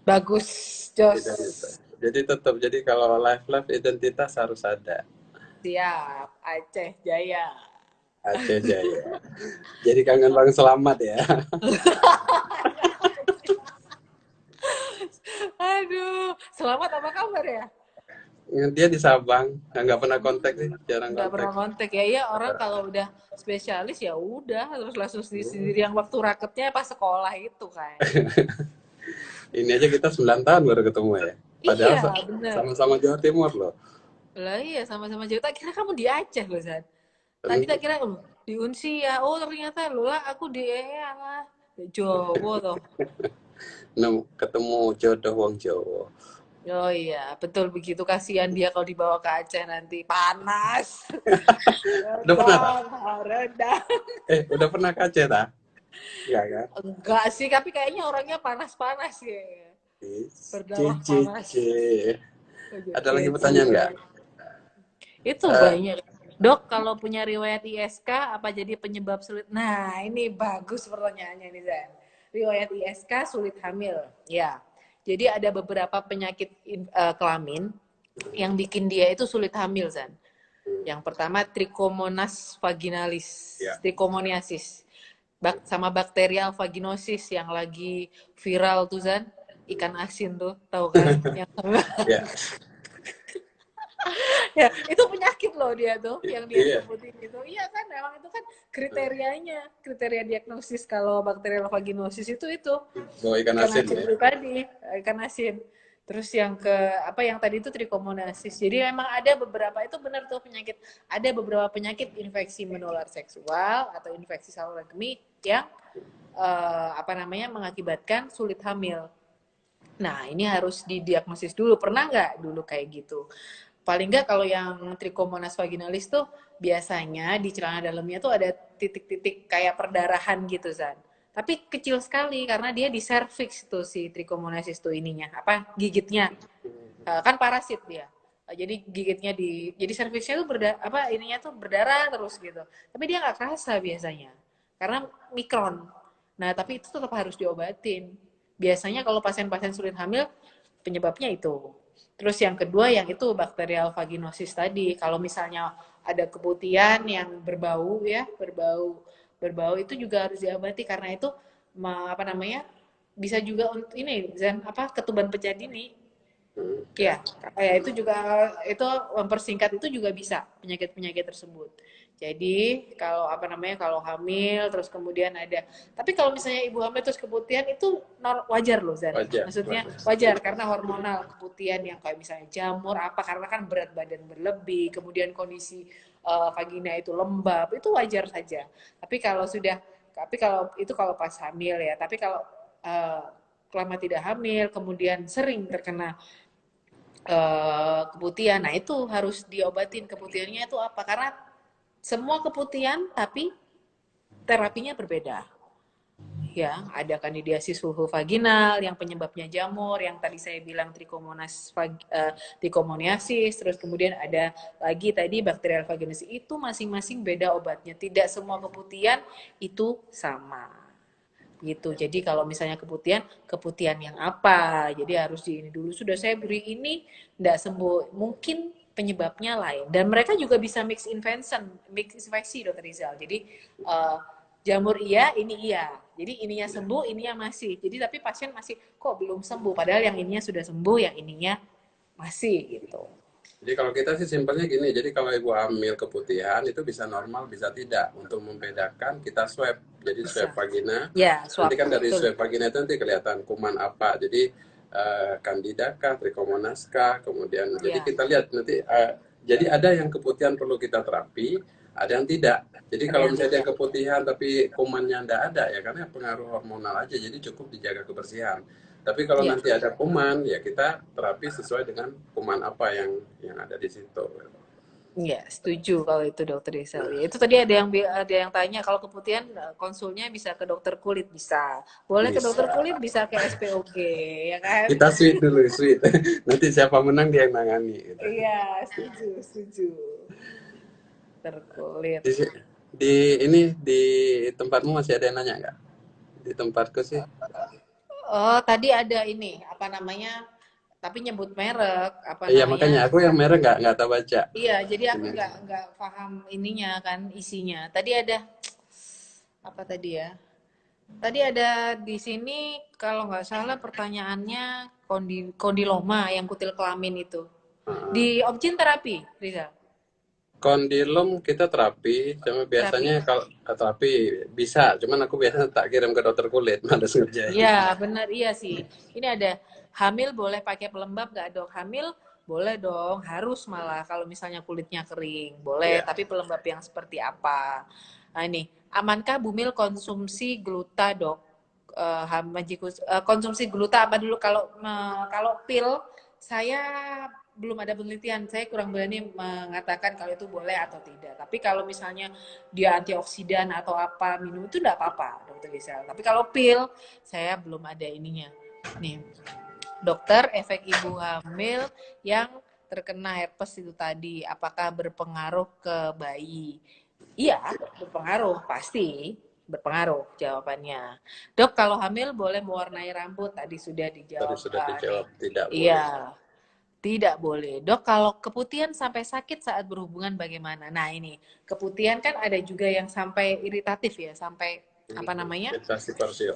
Bagus, Jos. Identitas. Jadi tetap, jadi kalau live identitas harus ada. Siap, Aceh Jaya. Aceh Jaya. Jadi kangen Bang Selamat ya. Aduh, selamat apa kabar ya? Dia di Sabang, nggak pernah kontak nih, jarang Nggak kontak. pernah kontak ya. Iya, orang kalau udah spesialis ya udah terus langsung sendiri yang waktu raketnya pas sekolah itu kan. Ini aja kita 9 tahun baru ketemu ya. Padahal Iya, bener. sama-sama Jawa Timur loh. Lah iya sama-sama Jawa. Tak kira kamu di Aceh loh, San. Tadi Dan tak kira di Unsi ya. Oh, ternyata lu lah aku di lah. Jawa toh. ketemu jodoh wong Jawa. Oh iya, betul begitu. Kasihan dia kalau dibawa ke Aceh nanti panas. Udah pernah tak? Redang, redang. Udah pernah ke Aceh tak? Enggak kan? Enggak sih, tapi kayaknya orangnya panas-panas ya. Berdarah panas. C. Ada lagi Cie, pertanyaan nggak? itu banyak. Dok, kalau punya riwayat ISK, apa jadi penyebab sulit? Nah, ini bagus pertanyaannya nih, Zan. Riwayat ISK sulit hamil. Ya, jadi ada beberapa penyakit kelamin yang bikin dia itu sulit hamil, Zan. Yang pertama, Trichomonas vaginalis, Ya. trichomoniasis. Sama bakterial vaginosis yang lagi viral tuh, Zan. Ikan asin tuh, tahu kan? Yang Ya. ya itu penyakit loh dia tuh yang dia Iya. sebutin itu. Iya kan, memang itu kan kriteria diagnosis kalau bakterial vaginosis itu Bawa ikan ikan asin asin ya. itu tadi, ikan asin. Terus yang ke apa yang tadi itu trichomonasis. Jadi memang ada beberapa itu benar tuh penyakit, ada beberapa penyakit infeksi menular seksual atau infeksi saluran kemih yang apa namanya mengakibatkan sulit hamil. Nah, ini harus didiagnosis dulu. Pernah nggak dulu kayak gitu? Paling nggak kalau yang Trichomonas vaginalis tuh biasanya di celana dalamnya tuh ada titik-titik kayak perdarahan gitu, Zan. Tapi kecil sekali karena dia di cervix tuh si Trichomonasis tuh ininya, apa gigitnya. Kan parasit dia. Jadi gigitnya jadi cervixnya tuh apa ininya tuh berdarah terus gitu. Tapi dia nggak kerasa biasanya. Karena mikron. Nah, tapi itu tetap harus diobatin. Biasanya kalau pasien-pasien sulit hamil penyebabnya itu. Terus yang kedua yang itu bakterial vaginosis tadi. Kalau misalnya ada keputihan yang berbau ya, berbau itu juga harus diobati karena itu apa namanya? Bisa juga untuk ini Zan, apa ketuban pecah dini. Ya, ya itu juga itu mempersingkat itu juga bisa penyakit-penyakit tersebut. Jadi kalau apa namanya kalau hamil terus kemudian ada, tapi kalau misalnya ibu hamil terus keputihan itu wajar loh Zan. Wajar. Maksudnya wajar karena hormonal keputihan yang kayak misalnya jamur apa karena kan berat badan berlebih, kemudian kondisi vagina itu lembab itu wajar saja. Tapi kalau itu kalau pas hamil ya. Tapi kalau selama tidak hamil kemudian sering terkena keputihan. Nah, itu harus diobatin keputihannya itu apa? Karena semua keputihan tapi terapinya berbeda. Ya, ada kandidiasis vulvovaginal yang penyebabnya jamur, yang tadi saya bilang trichomoniasis, terus kemudian ada lagi tadi bakterial vaginosis. Itu masing-masing beda obatnya. Tidak semua keputihan itu sama gitu. Jadi kalau misalnya keputihan yang apa? Jadi harus di ini dulu. Sudah saya beri ini, tidak sembuh. Mungkin penyebabnya lain. Dan mereka juga bisa mix infeksi, Dokter Rizal. Jadi jamur iya, ini iya. Jadi ininya sembuh, ininya masih. Jadi tapi pasien masih kok belum sembuh. Padahal yang ininya sudah sembuh, yang ininya masih gitu. Jadi kalau kita sih simpelnya gini, jadi kalau ibu hamil keputihan itu bisa normal, bisa tidak. Untuk membedakan kita swab, jadi swab vagina. Ya, Nanti swab. kan dari Betul. swab vagina itu nanti kelihatan kuman apa. Jadi Candida kah, Trichomonas kah, kemudian jadi kita lihat nanti. Jadi ada yang keputihan perlu kita terapi, ada yang tidak. Jadi kalau misalnya dia keputihan tapi kumannya tidak ada ya karena pengaruh hormonal aja, jadi cukup dijaga kebersihan. Tapi kalau nanti ada kuman, ya kita terapi sesuai dengan kuman apa yang ada di situ. Iya, setuju kalau itu dokter Rizal. Ya, itu tadi ada yang tanya kalau keputihan konsulnya bisa ke dokter kulit bisa. Boleh ke dokter Bisa. kulit, bisa ke SPOG, ya kan? Kita sweet dulu, sweet. Nanti siapa menang dia yang nangani gitu. Iya, setuju, setuju. Dokter kulit. Di, di ini di tempatmu masih ada yang nanya nggak? Di tempatku sih. Oh, tadi ada ini, apa namanya? Tapi nyebut merek, apa Iya makanya namanya? aku yang merah nggak tahu baca. Iya, jadi aku Ini. nggak paham ininya kan isinya. Tadi ada apa tadi ya? Tadi ada di sini kalau nggak salah pertanyaannya kondiloma yang kutil kelamin itu. Di Uh, Opjin terapi, Riza? Kondilum kita terapi, cuma biasanya Terapi. kalau terapi bisa, cuman aku biasanya tak kirim ke dokter kulit, males ngerjain. Iya, benar iya sih. Ini ada hamil boleh pakai pelembab nggak dok? Hamil boleh dong, harus malah kalau misalnya kulitnya kering. Boleh, Ya, tapi pelembab yang seperti apa? Nah ini, amankah Bumil konsumsi gluta dok? Konsumsi gluta apa dulu? Kalau pil, saya belum ada penelitian. Saya kurang berani mengatakan kalau itu boleh atau tidak. Tapi kalau misalnya dia antioksidan atau apa minum itu enggak apa-apa, dokter Gisel. Tapi kalau pil, saya belum ada ininya. Nih, dokter, efek ibu hamil yang terkena herpes itu tadi, apakah berpengaruh ke bayi? Iya, berpengaruh, pasti berpengaruh jawabannya. Dok, kalau hamil boleh mewarnai rambut? Tadi sudah tadi dijawab. sudah dijawab, tidak boleh. Iya, tidak boleh. Dok, kalau keputihan sampai sakit saat berhubungan bagaimana? Nah, ini keputihan kan ada juga yang sampai iritatif ya, sampai apa namanya? Infeksi parsio.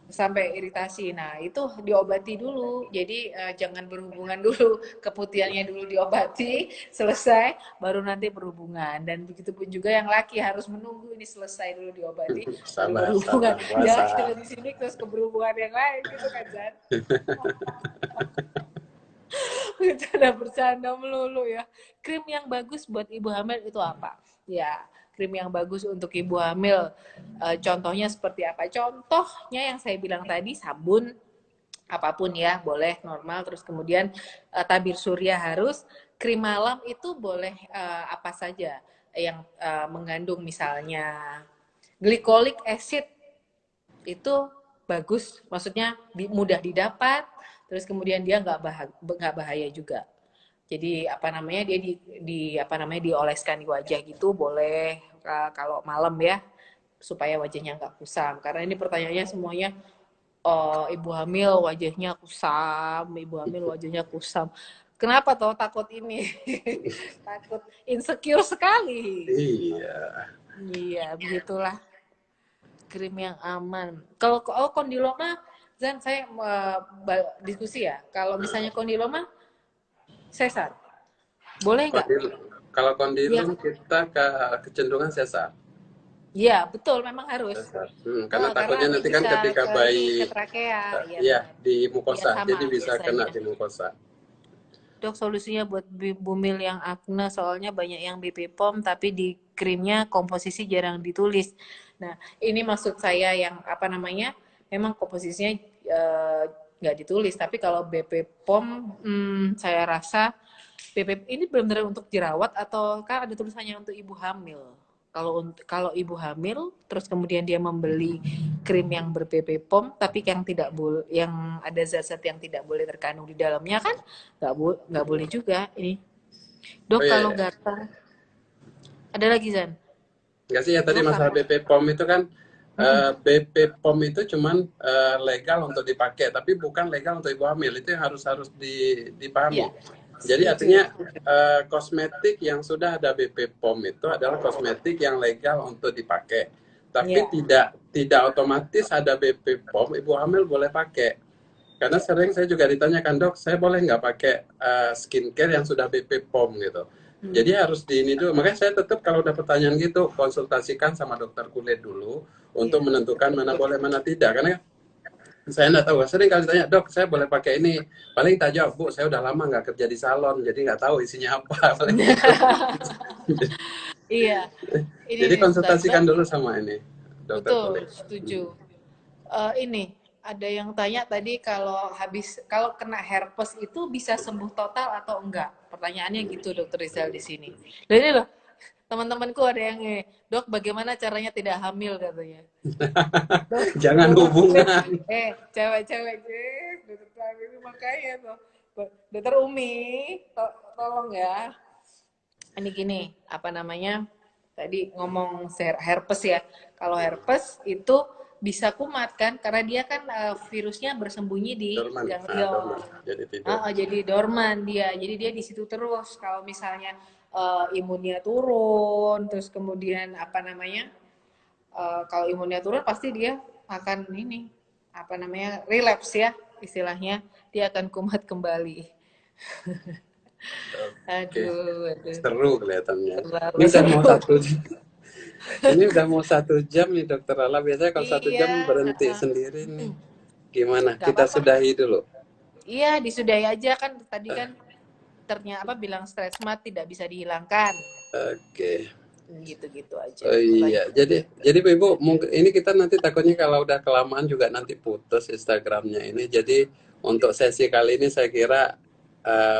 Sampai iritasi. Nah, itu diobati dulu. Jadi jangan berhubungan dulu. Keputihannya dulu diobati, selesai baru nanti berhubungan. Dan begitu pun juga yang laki harus menunggu ini selesai dulu diobati baru Sabar, berhubungan. sabar, Jangan puasa. kita di sini terus ke berhubungan yang lain gitu kan, Zan. Bercanda melulu ya. Krim yang bagus buat ibu hamil itu apa? Ya, krim yang bagus untuk ibu hamil. Contohnya seperti apa? Contohnya yang saya bilang tadi, sabun, apapun ya, boleh normal. Terus kemudian tabir surya harus. Krim malam itu boleh apa saja yang mengandung misalnya glycolic acid itu bagus, maksudnya mudah didapat, terus kemudian dia nggak bahaya juga. Jadi apa namanya dia apa namanya dioleskan di wajah gitu boleh kalau malam ya supaya wajahnya nggak kusam. Karena ini pertanyaannya semuanya oh, ibu hamil wajahnya kusam, ibu hamil wajahnya kusam. Kenapa toh takut ini? Takut insecure sekali. Iya. Iya, begitulah krim yang aman. Kalau kondiloma, Zan, saya diskusi ya. Kalau misalnya kondiloma, sesar. Boleh nggak? Kondil, kalau Ya, kondilum kita kecenderungan sesar. ya betul, memang harus. Sesar. Karena Karena takutnya nanti kan bisa ketika ke ini ke bayi, trakea, iya iya benar. di Iya mukosa, sama jadi bisa kena biasanya. di mukosa. Dok, solusinya buat bumil yang akne, soalnya banyak yang BP POM, tapi di krimnya komposisi jarang ditulis. Nah, ini maksud saya yang apa namanya, memang komposisinya nggak ditulis, tapi kalau BP POM, saya rasa BP ini benar-benar untuk jerawat atau kan ada tulisannya untuk ibu hamil. Kalau ibu hamil, terus kemudian dia membeli krim yang ber-BP POM, tapi yang tidak boleh, yang ada zat-zat yang tidak boleh terkandung di dalamnya kan nggak boleh juga ini. Oh Dok iya, kalau iya. gatal, ada lagi Zan? Nggak sih ya tadi Dok masalah kalau BP POM itu kan mm-mm. BP POM itu cuman legal untuk dipakai, tapi bukan legal untuk ibu hamil. Itu yang harus harus Iya, dipahami. Jadi setuju. artinya kosmetik yang sudah ada BP POM itu adalah kosmetik yang legal untuk dipakai. Tapi Iya, tidak otomatis ada BP POM ibu hamil boleh pakai. Karena sering saya juga ditanyakan, dok, saya boleh nggak pakai skincare yang sudah BP POM gitu. Jadi harus di ini dulu. Makanya saya tetap kalau ada pertanyaan gitu, konsultasikan sama dokter kulit dulu untuk iya. menentukan mana boleh, mana tidak. Karena saya nggak tahu. Sering kali ditanya, dok, saya boleh pakai ini. Paling tak jawab, bu, saya udah lama nggak kerja di salon, jadi nggak tahu isinya apa. Paling gitu. Iya, ini Jadi nih sebentar. konsultasikan dulu sama ini, dokter Betul, kulit. setuju. Ini ada yang tanya tadi kalau kena herpes itu bisa sembuh total atau enggak? Pertanyaannya gitu Dokter Rizal di sini. Dan ini loh, teman-temanku ada yang dok bagaimana caranya tidak hamil katanya. Dok, Jangan dokter hubungan. cewek-cewek dokter Flavi itu makanya tuh. Dokter Umi, tolong ya. Ini gini, apa namanya? Tadi ngomong herpes ya. Kalau herpes itu bisa kumat kan karena dia kan virusnya bersembunyi di Dorman. Dorman. ganglion. Jadi tidur. Jadi dorman dia. Jadi dia di situ terus. Kalau misalnya imunnya turun, terus kemudian apa namanya? Kalau imunnya turun pasti dia akan ini apa namanya? Relapse ya istilahnya. Dia akan kumat kembali. Oke. Aduh. Seru kelihatannya. Ini Terlalu udah mau seru. ini udah mau 1 jam nih Dokter Lala. Biasanya kalau 1 jam Iya, berhenti sendiri nih. Gimana? nggak Kita apa-apa. sudahi dulu. Iya, disudahi aja kan tadi kan ternyata bilang stres mat tidak bisa dihilangkan. Oke. Gitu-gitu aja. Oh iya, Pertanyaan. jadi Ibu mungkin ini kita nanti takutnya kalau udah kelamaan juga nanti putus Instagramnya ini. Jadi untuk sesi kali ini saya kira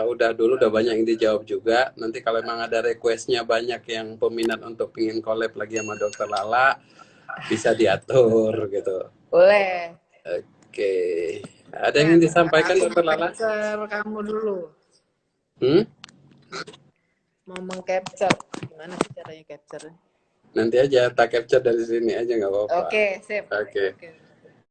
udah dulu udah banyak yang dijawab juga. Nanti kalau memang ada requestnya banyak yang peminat untuk pingin collab lagi sama Dokter Lala bisa diatur gitu. Boleh. Oke, ada Nah, yang ingin disampaikan aku Dokter Lala? capture kamu dulu. Hmm? Mau meng-capture. Gimana sih caranya capture? Nanti aja tak capture dari sini aja nggak apa-apa. Oke, sip. Oke. Oke.